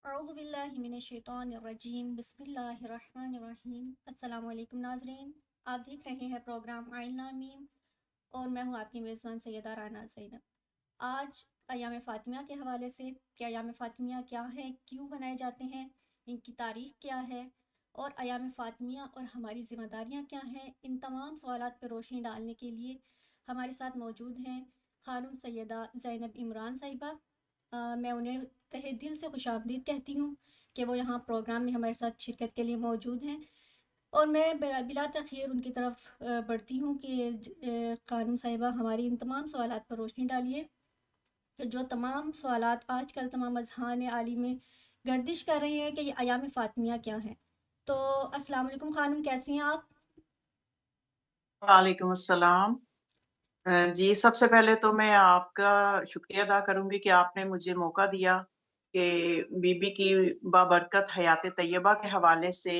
اعوذ باللہ من الشیطان الرجیم بسم اللہ الرحمن الرحیم۔ السلام علیکم ناظرین، آپ دیکھ رہے ہیں پروگرام آئین میم اور میں ہوں آپ کی میزبان سیدہ رانا زینب۔ آج ایام فاطمیہ کے حوالے سے کہ ایام فاطمیہ کیا ہیں، کیوں منائے جاتے ہیں، ان کی تاریخ کیا ہے اور ایام فاطمیہ اور ہماری ذمہ داریاں کیا ہیں، ان تمام سوالات پر روشنی ڈالنے کے لیے ہمارے ساتھ موجود ہیں خانم سیدہ زینب عمران صاحبہ۔ میں انہیں تہہ دل سے خوش آمدید کہتی ہوں کہ وہ یہاں پروگرام میں ہمارے ساتھ شرکت کے لیے موجود ہیں، اور میں بلا تاخیر ان کی طرف بڑھتی ہوں کہ خانم صاحبہ ہماری ان تمام سوالات پر روشنی ڈالیے کہ جو تمام سوالات آج کل تمام اذہان عالی میں گردش کر رہے ہیں کہ یہ ایام فاطمیہ کیا ہیں۔ تو السلام علیکم خانم، کیسی ہیں آپ؟ وعلیکم السلام۔ جی، سب سے پہلے تو میں آپ کا شکریہ ادا کروں گی کہ آپ نے مجھے موقع دیا کہ بی بی کی بابرکت حیات طیبہ کے حوالے سے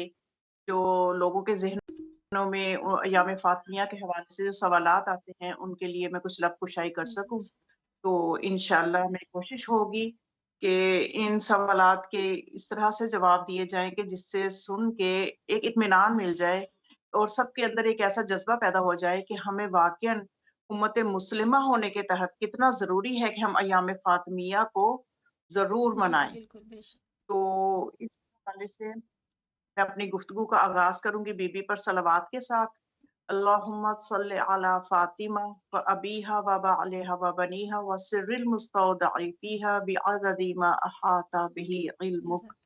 جو لوگوں کے ذہنوں میں ایام فاطمیہ کے حوالے سے جو سوالات آتے ہیں ان کے لیے میں کچھ لب کشائی کر سکوں۔ تو انشاءاللہ میری کوشش ہوگی کہ ان سوالات کے اس طرح سے جواب دیے جائیں کہ جس سے سن کے ایک اطمینان مل جائے اور سب کے اندر ایک ایسا جذبہ پیدا ہو جائے کہ ہمیں واقعاً امت مسلمہ ہونے کے تحت کتنا ضروری ہے کہ ہم ایام فاطمیہ کو ضرور جی جی منائیں۔ بالکل، بے شک۔ تو اس حوالے سے میں اپنی گفتگو کا آغاز کروں گی بی بی پر صلوات کے ساتھ۔ اللہم صلی علی فاطمہ و ابیہا و بعلہا و بنیہا و سر المستودع فیہا بعدد ما احاط بہ علمک۔ جزاک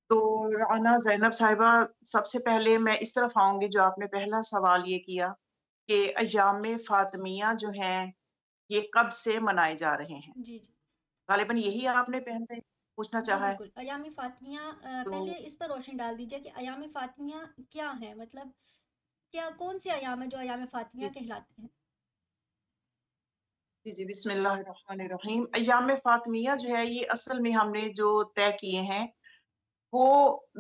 تو رانا زینب صاحبہ، سب سے پہلے میں اس طرف آؤں گی جو آپ نے پہلا سوال یہ کیا کہ ایام فاطمیہ جو ہیں یہ کب سے منائے جا رہے ہیں۔ جی جی غالباً یہی آپ نے پہلے پوچھنا جی چاہا ہے۔ بالکل، ایام فاطمیہ تو پہلے اس پر روشنی ڈال دیجیے کہ ایام فاطمیہ کیا ہے، مطلب کیا کون سے ایام ہیں جو ایام فاطمیہ جی کہلاتے ہیں؟ جی جی، بسم اللہ الرحمن الرحیم۔ ایام فاطمیہ جو ہے یہ اصل میں ہم نے جو طے کیے ہیں وہ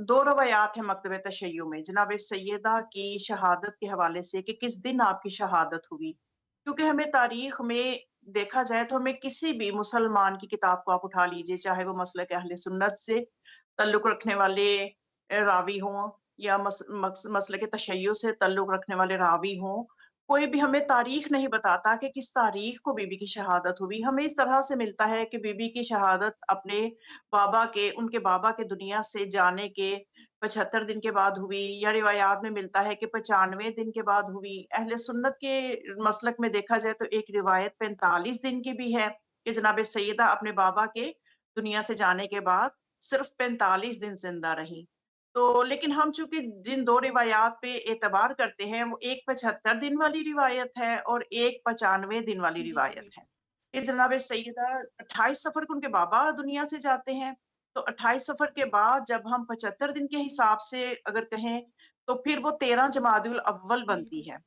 دو روایات ہیں مکتبہ تشیع میں، جناب سیدہ کی شہادت کے حوالے سے کہ کس دن آپ کی شہادت ہوئی۔ کیونکہ ہمیں تاریخ میں دیکھا جائے تو ہمیں کسی بھی مسلمان کی کتاب کو آپ اٹھا لیجئے، چاہے وہ مسلک اہل سنت سے تعلق رکھنے والے راوی ہوں یا مسلک تشیع سے تعلق رکھنے والے راوی ہوں، کوئی بھی ہمیں تاریخ نہیں بتاتا کہ کس تاریخ کو بی بی کی شہادت ہوئی۔ ہمیں اس طرح سے ملتا ہے کہ بی بی کی شہادت اپنے ان کے بابا کے دنیا سے جانے کے 75 دن کے بعد ہوئی، یا روایات میں ملتا ہے کہ 95 دن کے بعد ہوئی۔ اہل سنت کے مسلک میں دیکھا جائے تو ایک روایت 45 دن کی بھی ہے کہ جناب سیدہ اپنے بابا کے دنیا سے جانے کے بعد صرف 45 دن زندہ رہی۔ تو لیکن ہم چونکہ جن دو روایات پہ اعتبار کرتے ہیں وہ ایک 75 دن والی روایت ہے اور ایک 95 دن والی جی جی روایت بالکل۔ ہے کہ جناب سیدہ 28 سفر کو ان کے بابا دنیا سے جاتے ہیں، تو 28 سفر کے بعد جب ہم 75 دن کے حساب سے اگر کہیں تو پھر وہ 13 جمادی الاول بالکل بنتی ہے،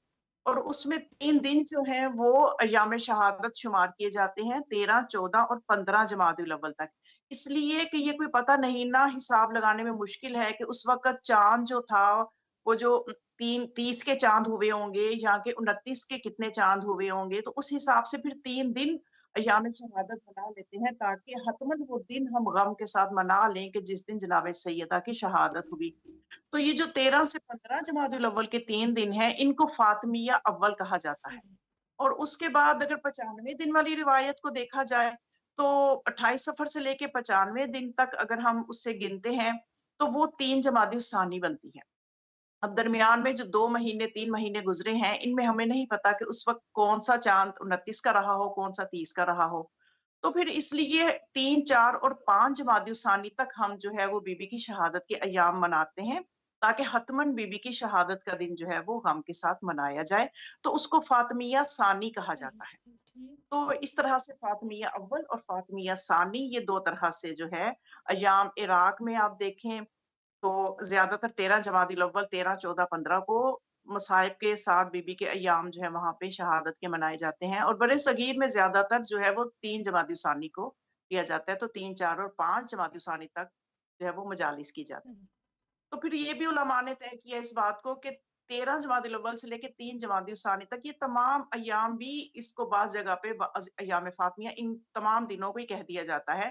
اور اس میں 3 دن جو ہیں وہ ایام شہادت شمار کیے جاتے ہیں، 13، 14 اور 15 جمادی الاول تک۔ اس لیے کہ یہ کوئی پتہ نہیں نہ حساب لگانے میں مشکل ہے کہ اس وقت چاند جو تھا وہ جو 30 کے چاند ہوئے ہوں گے یا کہ 29 کے کتنے چاند ہوئے ہوں گے، تو اس حساب سے پھر 3 دن ایام شہادت منا لیتے ہیں تاکہ حتماً وہ دن ہم غم کے ساتھ منا لیں کہ جس دن جناب سیدہ کی شہادت ہوئی۔ تو یہ جو 13 سے 15 جمادی الاول کے 3 دن ہیں ان کو فاطمیہ اول کہا جاتا ہے۔ صحیح۔ اور اس کے بعد اگر 95 دن والی روایت کو دیکھا جائے تو 28 سفر سے لے کے 95 دن تک اگر ہم اس سے گنتے ہیں تو وہ 3 جمادی الثانی بنتی ہے۔ اب درمیان میں جو 2 مہینے 3 مہینے گزرے ہیں ان میں ہمیں نہیں پتا کہ اس وقت کون سا چاند 29 کا رہا ہو، کون سا 30 کا رہا ہو۔ تو پھر اس لیے 3، 4 اور 5 جمادی الثانی تک ہم جو ہے وہ بی بی کی شہادت کے ایام مناتے ہیں تاکہ حتماً بی بی کی شہادت کا دن جو ہے وہ غم کے ساتھ منایا جائے، تو اس کو فاطمیہ ثانی کہا صحیح جاتا ہے۔ صحیح ٹھیک۔ تو اس طرح سے فاطمیہ اول اور فاطمیہ ثانی یہ دو طرح سے جو ہے ایام عراق میں آپ دیکھیں تو زیادہ تر 13 جمادی الاول، 13، 14، 15 کو مصائب کے ساتھ بی بی کے ایام جو ہے وہاں پہ شہادت کے منائے جاتے ہیں، اور برے صغیر میں زیادہ تر جو ہے وہ 3 جمادی ثانی کو کیا جاتا ہے، تو 3، 4 اور 5 جمادی ثانی تک جو ہے وہ مجالس کی جاتی ہے۔ صحیح۔ تو پھر یہ بھی علماء نے طے کیا اس بات کو کہ 13 جمادی الاول سے لے کے 3 جمادی الثانی تک یہ تمام ایام بھی اس کو بعض جگہ پہ ایام فاطمیہ ان تمام دنوں کو ہی کہہ دیا جاتا ہے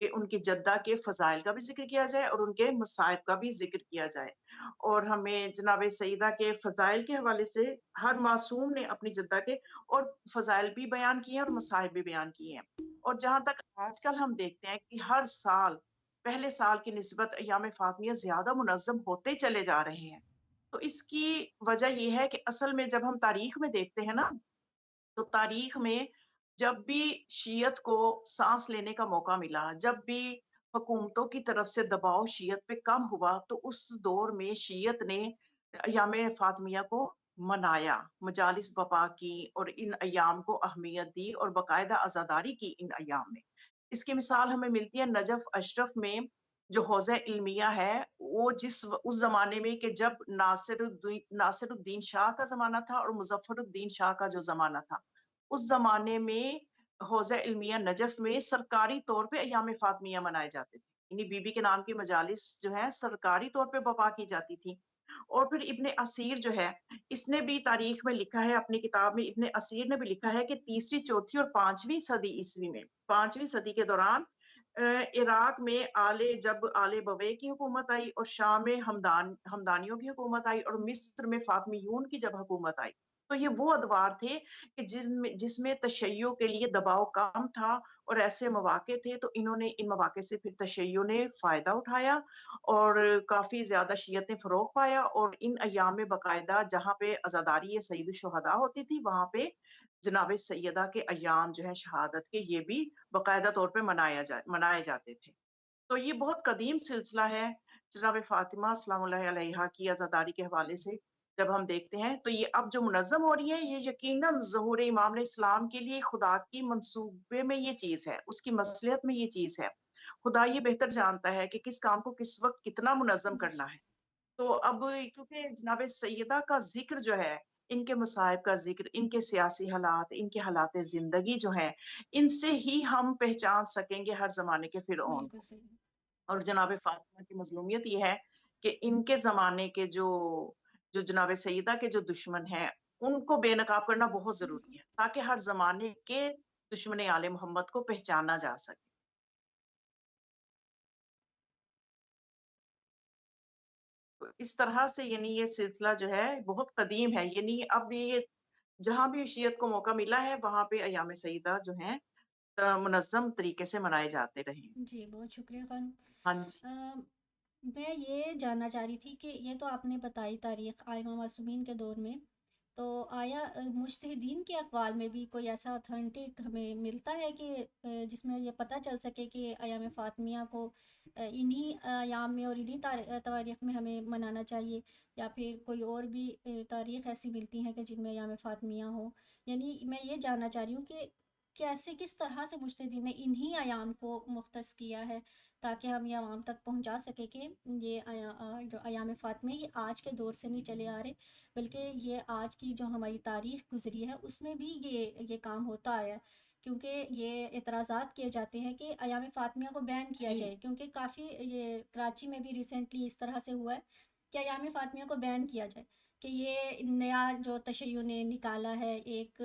کہ ان کی جدہ کے فضائل کا بھی ذکر کیا جائے اور ان کے مصائب کا بھی ذکر کیا جائے۔ اور ہمیں جناب سیدہ کے فضائل کے حوالے سے ہر معصوم نے اپنی جدہ کے اور فضائل بھی بیان کیے ہیں اور مصائب بھی بیان کیے ہیں۔ اور جہاں تک آج کل ہم دیکھتے ہیں کہ ہر سال پہلے سال کی نسبت ایام فاطمیہ زیادہ منظم ہوتے چلے جا رہے ہیں۔ تو اس کی وجہ یہ ہے کہ اصل میں جب ہم تاریخ میں دیکھتے ہیں نا، تو تاریخ میں جب بھی شیعت کو سانس لینے کا موقع ملا، جب بھی حکومتوں کی طرف سے دباؤ شیعت پہ کم ہوا، تو اس دور میں شیعت نے ایام فاطمیہ کو منایا، مجالس برپا کی اور ان ایام کو اہمیت دی اور باقاعدہ عزاداری کی ان ایام میں۔ اس کی مثال ہمیں ملتی ہے نجف اشرف میں، جو حوزہ علمیہ ہے، وہ اس زمانے میں کہ جب ناصر الدین شاہ کا زمانہ تھا اور مظفر الدین شاہ کا جو زمانہ تھا، اس زمانے میں حوزہ علمیہ نجف میں سرکاری طور پہ ایام فاطمیہ منائے جاتے تھے، یعنی بی بی کے نام کی مجالس جو ہے سرکاری طور پہ برپا کی جاتی تھی۔ اور پھر ابن اسیر جو ہے، اس نے بھی تاریخ میں لکھا ہے، اپنی کتاب میں ابن اسیر نے بھی لکھا ہے کہ تیسری، چوتھی اور پانچویں صدی عیسوی میں، پانچویں صدی کے دوران عراق میں جب آل بویہ کی حکومت آئی اور شام میں ہمدانیوں کی حکومت آئی اور مصر میں فاطمیون کی جب حکومت آئی، تو یہ وہ ادوار تھے کہ جس میں تشیع کے لیے دباؤ کم تھا اور ایسے مواقع تھے، تو انہوں نے ان مواقع سے پھر تشیع نے فائدہ اٹھایا اور کافی زیادہ شیعت نے فروغ پایا، اور ان ایام میں باقاعدہ جہاں پہ عزاداری سید الشہداء ہوتی تھی، وہاں پہ جناب سیدہ کے ایام جو ہیں شہادت کے، یہ بھی باقاعدہ طور پہ منائے جاتے تھے۔ تو یہ بہت قدیم سلسلہ ہے جناب فاطمہ سلام اللہ علیہا کی عزاداری کے حوالے سے جب ہم دیکھتے ہیں، تو یہ اب جو منظم ہو رہی ہے، یہ یقیناً ظہور امام علیہ السلام کے لیے خدا کی منصوبے میں یہ چیز ہے، اس کی مصلحت میں یہ چیز ہے۔ خدا یہ بہتر جانتا ہے کہ کس کام کو کس وقت کتنا منظم بے کرنا شک۔ ہے۔ تو اب کیونکہ جناب سیدہ کا ذکر جو ہے، ان کے مصائب کا ذکر، ان کے سیاسی حالات، ان کے حالات زندگی جو ہیں، ان سے ہی ہم پہچان سکیں گے ہر زمانے کے فرعون بالکل کو۔ صحیح۔ اور جناب فاطمہ کی مظلومیت یہ ہے کہ ان کے زمانے کے جو جناب سیدہ کے جو دشمن ہیں، ان کو بے نقاب کرنا بہت ضروری ہے تاکہ ہر زمانے کے دشمن آل محمد کو پہچانا جا سکے۔ تو اس طرح سے یعنی یہ سلسلہ جو ہے بہت قدیم ہے، یعنی اب یہ جہاں بھی شیعت کو موقع ملا ہے، وہاں پہ ایام سیدہ جو ہیں منظم طریقے سے منائے جاتے رہے ہیں۔ جی بہت شکریہ خانم۔ ہاں جی۔ میں یہ جاننا چاہ رہی تھی کہ یہ تو آپ نے بتائی تاریخ ائمہ معصومین کے دور میں، تو آیا مجتہدین کے اقوال میں بھی کوئی ایسا اتھینٹک ہمیں ملتا ہے کہ جس میں یہ پتہ چل سکے کہ ایام فاطمیہ کو انہی ایام میں اور انہی تاریخ میں ہمیں منانا چاہیے، یا پھر کوئی اور بھی تاریخ ایسی ملتی ہیں کہ جن میں ایام فاطمیہ ہوں؟ یعنی میں یہ جاننا چاہ رہی ہوں کہ کیسے، کس طرح سے مجتہدین نے انہی ایام کو مختص کیا ہے تاکہ ہم یہ عوام تک پہنچا سکیں کہ یہ جو ایام فاطمہ یہ آج کے دور سے نہیں چلے آ رہے، بلکہ یہ آج کی جو ہماری تاریخ گزری ہے اس میں بھی یہ کام ہوتا آیا ہے۔ کیونکہ یہ اعتراضات کیے جاتے ہیں کہ ایام فاطمیہ کو بین کیا جی جائے، کیونکہ کافی یہ کراچی میں بھی ریسنٹلی اس طرح سے ہوا ہے کہ ایام فاطمیہ کو بین کیا جائے، کہ یہ نیا جو تشیع نے نکالا ہے، ایک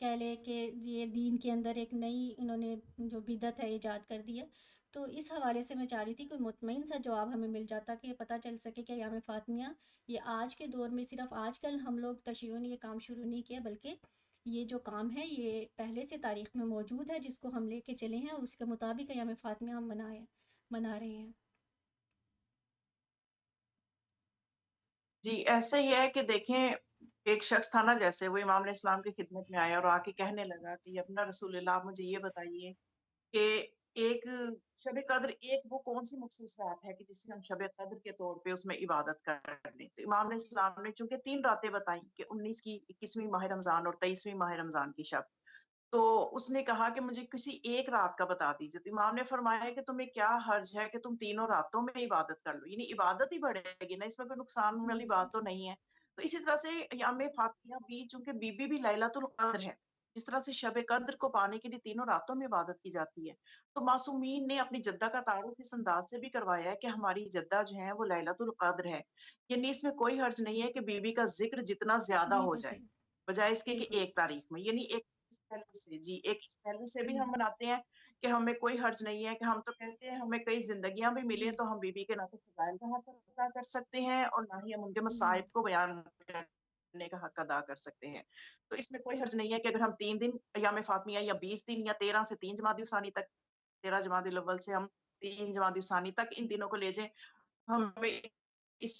کہہ لے کہ یہ دین کے اندر ایک نئی انہوں نے جو بدعت ہے ایجاد کر دی ہے۔ تو اس حوالے سے میں چاہ رہی تھی کوئی مطمئن سا جواب ہمیں مل جاتا کہ یہ پتہ چل سکے کہ ایام فاطمیہ یہ آج کے دور میں، صرف آج کل ہم لوگ تشیع نے یہ کام شروع نہیں کیا، بلکہ یہ جو کام ہے یہ پہلے سے تاریخ میں موجود ہے، جس کو ہم لے کے چلے ہیں اور اس کے مطابق ایام فاطمیہ ہم منا رہے ہیں۔ جی، ایسا ہی ہے کہ دیکھیں، ایک شخص تھا نا، جیسے وہ امام علیہ السلام کی خدمت میں آیا اور آ کے کہنے لگا کہ اپنا رسول اللہ، آپ مجھے یہ بتائیے کہ ایک شب قدر ایک وہ کون سی مخصوص رات ہے کہ جسے ہم شب قدر کے طور پہ اس میں عبادت کر لیں؟ تو امام علیہ السلام نے چونکہ 3 راتیں بتائیں کہ 19 کی، 21ویں ماہ رمضان اور 23ویں ماہ رمضان کی شب، تو اس نے کہا کہ مجھے کسی ایک رات کا بتا دیجیے۔ تو امام نے فرمایا کہ تمہیں کیا حرج ہے کہ تم تینوں راتوں میں عبادت کر لو، یعنی عبادت ہی بڑھے گی نا، اس میں کوئی نقصان والی بالکل بات تو صحیح۔ نہیں ہے۔ تو اسی طرح سے ایام فاطمیہ بھی، چونکہ بی بی بھی لیلۃ القدر ہے، جس طرح سے شب قدر کو پانے کے لیے تینوں راتوں میں عبادت کی جاتی ہے، تو معصومین نے اپنی جدہ کا تعارف اس انداز سے بھی کروایا ہے کہ ہماری جدہ جو ہے وہ لیلۃ القدر ہے، یعنی اس میں کوئی حرج نہیں ہے کہ بی بی کا ذکر جتنا زیادہ ہو بالکل جائے، صحیح۔ بجائے اس کے کہ بالکل۔ ایک تاریخ میں، یعنی ایک اس پہلو سے، جی ایک اس پہلو سے بھی ہوں۔ ہم مناتے ہیں کہ ہمیں کوئی حرج نہیں ہے، کہ ہم تو کہتے ہیں ہمیں کئی زندگیاں بھی ملیں تو بالکل، ہم بیوی کے ناطے فضائل کا حق ادا کر سکتے ہیں، اور نہ ہی ہم ان کے جی، مصائب کو بیان کرنے کا حق ادا کر سکتے ہیں۔ تو اس میں کوئی حرج نہیں ہے کہ اگر ہم 3 دن ایام فاطمیہ یا 20 دن یا 13 سے 3 جمادی الثانی تک، 13 جمادی الاول سے ہم 3 جمادی الثانی تک ان دنوں کو لے جائیں، ہمیں اس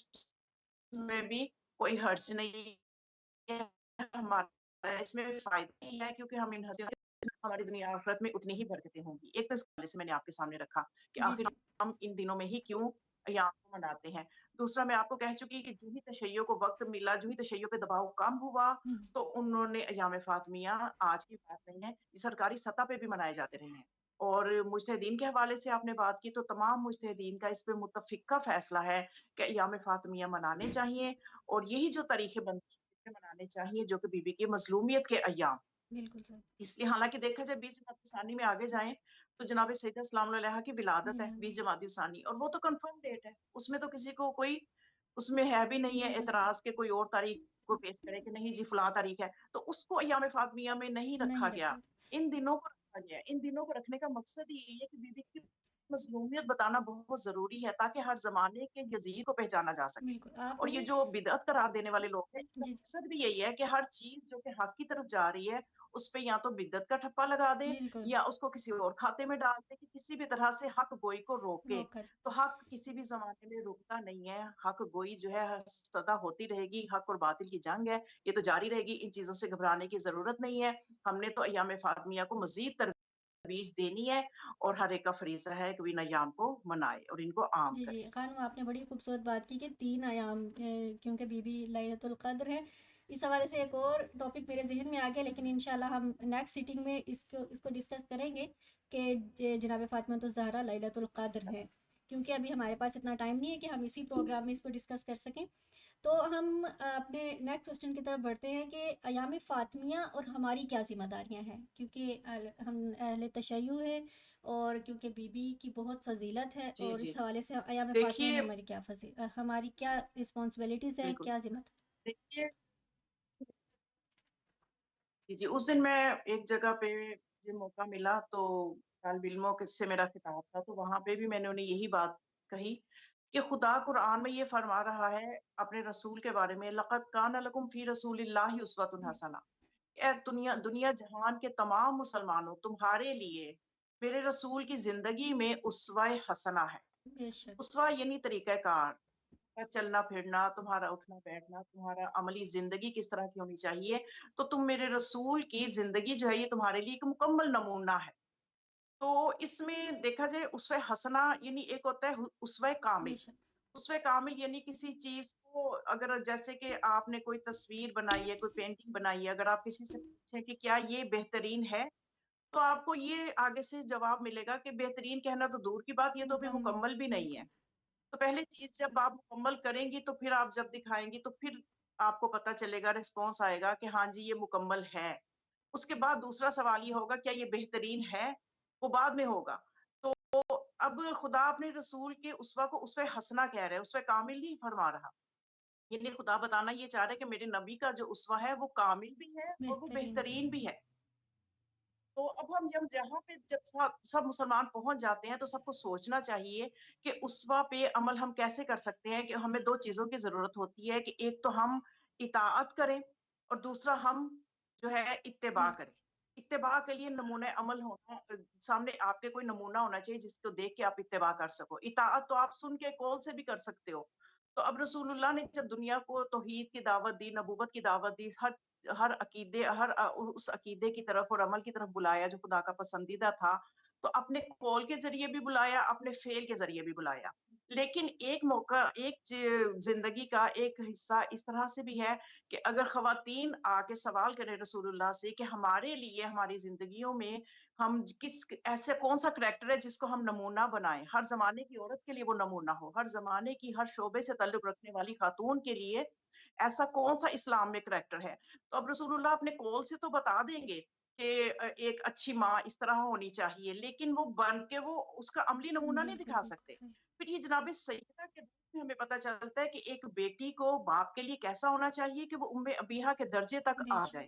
میں بھی کوئی حرج نہیں ہے، ہمارا اس میں فائدہ ہی ہے، کیونکہ ہم ان حسین ہماری دنیا آخرت میں اتنی ہی برکتیں ہوں گی۔ ایک تو اس حوالے سے میں نے آپ کے سامنے رکھا کہ جی، آخر جی، ہم ان دنوں میں ہی کیوں ایام کو مناتے ہیں۔ دوسرا میں آپ کو کہہ چکی کہ جو ہی تشیع کو وقت ملا، جو ہی تشیع پہ دباؤ کم ہوا، ہوں، تو انہوں نے ایام فاطمیہ آج کی بات نہیں ہے، یہ سرکاری سطح پہ بھی منائے جاتے رہے ہیں۔ اور مجتہدین کے حوالے سے آپ نے بات کی، تو تمام مجتہدین کا اس پہ متفقہ فیصلہ ہے کہ ایام فاطمیہ منانے چاہیے، اور یہی جو طریقے بنتے ہیں منانے چاہیے جو کہ بی بی کی مظلومیت کے ایام۔ بالکل صحیح، اس لیے حالانکہ دیکھا جائے 20 جمادی الثانی میں آگے جائیں تو جناب سیدہ سلام اللہ علیہا کی ولادت ہے ملاد 20 جمادی الثانی، اور وہ تو کنفرم ڈیٹ ہے، اس میں تو کسی کو کوئی اس میں ہے بھی نہیں ہے بالکل صحیح، اعتراض کہ کوئی اور تاریخ کو پیش کرے کہ نہیں جی فلاں تاریخ ہے، تو اس کو ایام فاطمیہ میں نہیں رکھا نہیں گیا، رکھا، ان دنوں کو رکھا گیا۔ ان دنوں کو رکھنے کا مقصد یہی ہے کہ بی بی کی مظلومیت بتانا بہت ضروری ہے، تاکہ ہر زمانے کے یزید کو پہچانا جا سکے۔ بالکل، آپ اور یہ نے جو بدعت قرار دینے والے لوگ ہیں، ان کا جی، جی، مقصد بھی یہی ہے کہ ہر چیز جو کہ حق کی طرف جا رہی ہے اس پہ یا تو بدعت کا ٹھپا لگا دے، بالکل، یا اس کو کسی اور کھاتے میں ڈال دے، کہ کسی بھی طرح سے حق گوئی کو روکے۔ وہ کر تو حق کسی بھی زمانے میں رکتا نہیں ہے، حق گوئی جو ہے ہر سدا ہوتی رہے گی، حق اور باطل کی جنگ ہے، یہ تو جاری رہے گی، ان چیزوں سے گھبرانے کی ضرورت نہیں ہے۔ ہم نے تو ایام فاطمیہ کو مزید ترویج دینی ہے، اور ہر ایک کا فریضہ ہے کہ وہ ان ایام کو منائے اور ان کو عام جی، کرے۔ جی، خانم آپ نے بڑی خوبصورت بات کی کہ 3 ایام کیونکہ بی بی ليلۃ القدر ہے، اس حوالے سے ایک اور ٹاپک میرے ذہن میں آ گیا، لیکن انشاءاللہ ہم نیکسٹ سیٹنگ میں اس کو ڈسکس کریں گے کہ جناب فاطمہ الزہرا ليلۃ القدر ہے، کیونکہ ابھی ہمارے پاس اتنا ٹائم نہیں ہے کہ ہم اسی پروگرام میں اس کو ڈسکس کر سکیں۔ تو ہم اپنے نیکسٹ کوسچن کی طرف بڑھتے ہیں کہ ایام فاطمیہ اور ہماری کیا ذمہ داریاں ہیں، کیونکہ ہم اہل تشیع ہیں، اور کیونکہ بی بی کی بہت فضیلت ہے، جی اور جی، اس حوالے سے ایام فاطمیہ میں دیکھیے، ہماری کیا رسپانسبلٹیز ہیں، بالکل، کیا ذمہ۔ دیکھیے، جی جی، اس دن میں ایک جگہ پہ مجھے موقع ملا تو طالب علموں سے میرا خطاب تھا، تو وہاں پہ بھی میں نے انہیں یہی بات کہی کہ خدا قرآن میں یہ فرما رہا ہے اپنے رسول کے بارے میں، لقد کان لکم فی رسول اللہ اسوۃ حسنہ، اے دنیا جہان کے تمام مسلمانوں، تمہارے لیے میرے رسول کی زندگی میں اسوہ حسنہ ہے۔ بے شک، اسوہ یعنی طریقہ کار، تمہارا چلنا پھرنا، تمہارا اٹھنا بیٹھنا، تمہارا عملی زندگی کس طرح کی ہونی چاہیے، تو تم میرے رسول کی زندگی جو ہے یہ تمہارے لیے ایک مکمل نمونہ ہے۔ تو اس میں دیکھا جائے اسوہ حسنہ یعنی ایک ہوتا ہے اسوہ کامل۔ بے شک، اسوہ کامل یعنی کسی چیز کو اگر جیسے کہ آپ نے کوئی تصویر بنائی ہے، کوئی پینٹنگ بنائی ہے، اگر آپ کسی سے پوچھیں کہ کیا یہ بہترین ہے، تو آپ کو یہ آگے سے جواب ملے گا کہ بہترین کہنا تو دور کی بات، یہ تو ابھی مکمل، مکمل بھی نہیں ہے۔ بالکل، تو پہلے چیز جب آپ مکمل کریں گی تو پھر آپ جب دکھائیں گی تو پھر آپ کو پتا چلے گا، ریسپانس آئے گا کہ ہاں جی یہ مکمل ہے۔ اس کے بعد دوسرا سوال یہ ہوگا کیا یہ بہترین ہے، وہ بعد میں ہوگا۔ تو اب خدا اپنے رسول کے اسوہ کو اسوہ حسنہ کہہ رہے ہیں، اسوہ کامل نہیں فرما رہا، یعنی خدا بتانا یہ چاہ رہے کہ میرے نبی کا جو اسوہ ہے وہ کامل بھی ہے اور وہ بہترین بھی بہترین بھی ہے۔ تو اب ہم جب جہاں پہ جب سب مسلمان پہنچ جاتے ہیں تو سب کو سوچنا چاہیے کہ اسوا پہ عمل ہم کیسے کر سکتے ہیں، کہ ہمیں دو چیزوں کی ضرورت ہوتی ہے، کہ ایک تو ہم اطاعت کریں اور دوسرا ہم جو ہے اتباع بالکل، کریں۔ اتباع کے لیے نمونہ عمل ہونا، سامنے آپ کے کوئی نمونہ ہونا چاہیے جس کو دیکھ کے آپ اتباع کر سکو۔ اطاعت تو آپ سن کے قول سے بھی کر سکتے ہو۔ تو اب رسول اللہ نے جب دنیا کو توحید کی دعوت دی، نبوت کی دعوت دی، ہر عقیدے اس عقیدے کی طرف اور عمل کی طرف بلایا جو خدا کا پسندیدہ تھا، تو اپنے قول کے ذریعے بھی بلایا، اپنے فعل کے ذریعے بھی بلایا۔ لیکن ایک موقع، زندگی کا ایک حصہ اس طرح سے بھی ہے کہ اگر خواتین آ کے سوال کریں رسول اللہ سے کہ ہمارے لیے ہماری زندگیوں میں ہم ایسے کون سا کریکٹر ہے جس کو ہم نمونہ بنائیں، ہر زمانے کی عورت کے لیے وہ نمونہ ہو، ہر زمانے کی ہر شعبے سے تعلق رکھنے والی خاتون کے لیے ایسا کون سا اسلام میں کریکٹر ہے، تو اب رسول اللہ اپنے قول سے تو بتا دیں گے کہ ایک اچھی ماں اس طرح ہونی چاہیے، لیکن وہ بن کے وہ اس کا عملی نمونہ نہیں بالکل، دکھا بالکل سکتے۔ صحیح، پھر یہ جناب سیدہ کے بارے میں ہمیں پتہ چلتا ہے کہ ایک بیٹی کو باپ کے لیے کیسا ہونا چاہیے کہ وہ ام ابیہا کے درجے تک بے آ شک، جائے۔